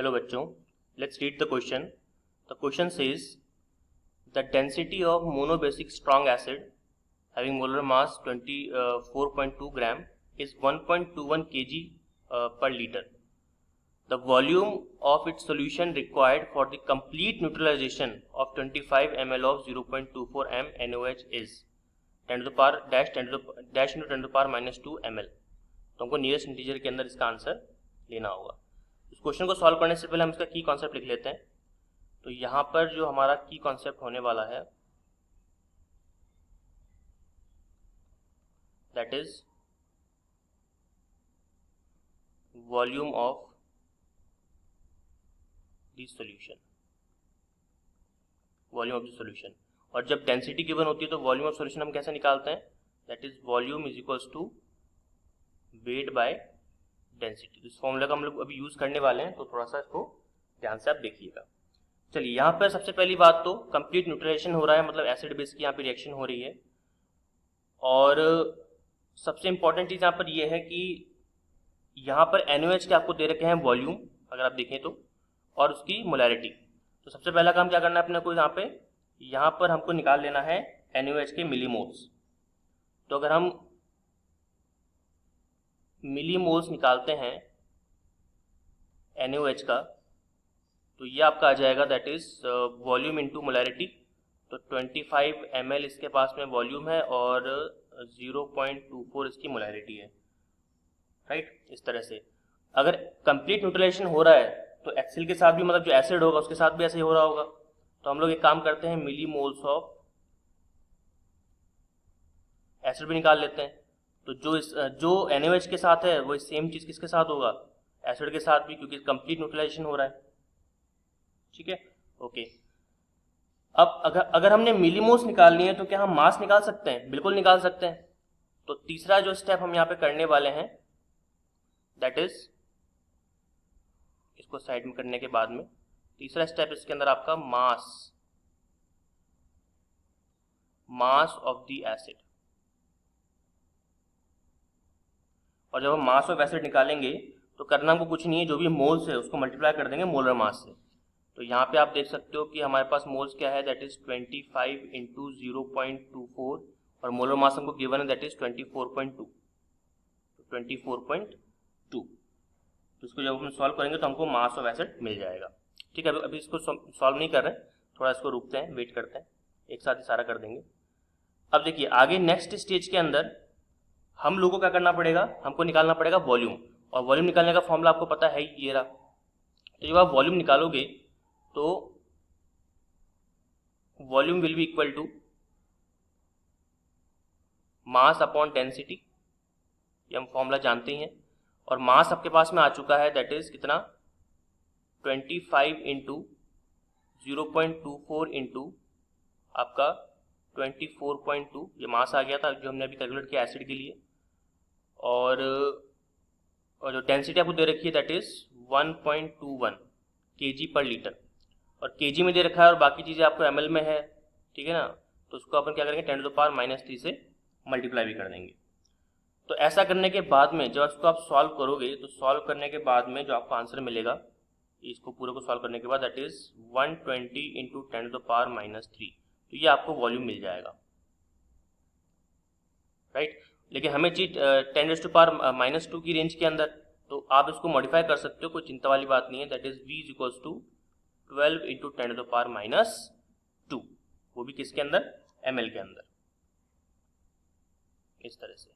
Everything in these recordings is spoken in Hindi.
हेलो बच्चों, let's read the question. The question says the density of monobasic strong acid having molar mass 4.2 gram is 1.21 kg per liter. The volume of its solution required for the complete neutralization of 25 ml of 0.24 m NaOH is 10 to the power dash 10 to the dash into 10 to the power minus 2 ml. तो हमको नियरेस्ट इंटीजर के अंदर इसका आंसर लेना होगा. इस क्वेश्चन को सॉल्व करने से पहले हम इसका की कॉन्सेप्ट लिख लेते हैं. तो यहाँ पर जो हमारा की कॉन्सेप्ट होने वाला है that is volume of the solution. Volume of the solution. और जब डेंसिटी गिवन होती है तो वॉल्यूम ऑफ सॉल्यूशन हम कैसे निकालते हैं? That is volume is equals to weight by density. इस फॉर्मूला का हम लोग अभी यूज करने वाले हैं, तो थोड़ा सा इसको ध्यान से आप देखिएगा. चलिए, यहाँ पर सबसे पहली बात तो कंप्लीट न्यूट्रलाइजेशन हो रहा है, मतलब एसिड बेस की यहाँ पे रिएक्शन हो रही है. और सबसे इंपॉर्टेंट चीज यहाँ पर ये है कि यहाँ पर NaOH के आपको दे रखे हैं वॉल्यूम, अगर आप देखें तो, और उसकी मोलैरिटी. तो सबसे पहला काम क्या करना है अपने को, यहाँ पर हमको निकाल लेना है NaOH के मिलीमोल्स. तो अगर हम मिलीमोल्स निकालते हैं NaOH का, तो ये आपका आ जाएगा that is volume into molarity. तो 25 ml इसके पास में वॉल्यूम है और 0.24 इसकी मोलैरिटी है. राइट, इस तरह से अगर कंप्लीट न्यूट्रलाइजेशन हो रहा है तो एक्सेल के साथ भी, मतलब जो एसिड होगा उसके साथ भी ऐसे ही हो रहा होगा. तो हम लोग एक काम करते हैं, मिलीमोल्स ऑफ एसिड भी निकाल लेते हैं. तो जो NaOH के साथ है वो सेम चीज किसके साथ होगा? एसिड के साथ भी, क्योंकि कंप्लीट न्यूट्रलाइजेशन हो रहा है. ठीक है, ओके. अब अगर हमने मिलीमोल्स निकालनी है तो क्या हम मास निकाल सकते हैं? बिल्कुल निकाल सकते हैं. तो तीसरा जो स्टेप हम यहाँ पे करने वाले हैं दैट इज, इसको साइड में करने के बाद में तीसरा स्टेप इसके अंदर आपका मास ऑफ द एसिड. और जब हम मास ऑफ एसिड निकालेंगे तो करना हमको कुछ नहीं है, जो भी मोल्स है उसको मल्टीप्लाई कर देंगे मोलर मास से. तो यहाँ पे आप देख सकते हो कि हमारे पास मोल्स क्या है, दैट इज 25 इंटू 0.24 और मोलर मास हमको गिवन है दैट इज 24.2. तो इसको जब हम सॉल्व करेंगे तो हमको मास ऑफ एसिड मिल जाएगा. ठीक है, अभी इसको सॉल्व नहीं कर रहे, थोड़ा इसको रुकते हैं, वेट करते हैं, एक साथ ही सारा कर देंगे. अब देखिए आगे नेक्स्ट स्टेज के अंदर हम लोगों को क्या करना पड़ेगा, हमको निकालना पड़ेगा वॉल्यूम. और वॉल्यूम निकालने का फॉर्मूला आपको पता है, ये रहा. तो जब आप वॉल्यूम निकालोगे तो volume will be equal to mass upon density. ये हम फॉर्मूला जानते ही हैं. और मास आपके पास में आ चुका है, दैट इज कितना, 25 इंटू 0.24 इंटू आपका 24.2. ये मास आ गया था जो हमने अभी कैलकुलेट किया एसिड के लिए. और जो डेंसिटी आपको दे रखी है दैट इज 1.21 kg पर लीटर. और kg में दे रखा है और बाकी चीज़ें आपको ml में है. ठीक है ना, तो उसको अपन क्या करेंगे, 10 to the power minus 3 से मल्टीप्लाई भी कर देंगे. तो ऐसा करने के बाद में जब इसको आप सॉल्व करोगे तो सॉल्व करने के बाद में जो आपको आंसर मिलेगा, इसको पूरे को सॉल्व करने के बाद that is 120 into 10 to the power minus 3. तो ये आपको वॉल्यूम मिल जाएगा. राइट, लेकिन हमें चीज 10 to the power minus 2 की रेंज के अंदर. तो आप इसको मॉडिफाई कर सकते हो, कोई चिंता वाली बात नहीं है. That is v is equals to 12 into 10 to the power minus 2. वो भी किसके अंदर? ml के अंदर. इस तरह से.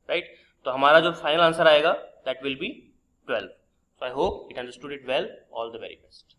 राइट, तो हमारा जो फाइनल आंसर आएगा that will be 12. So I hope it understood it well. All the very best.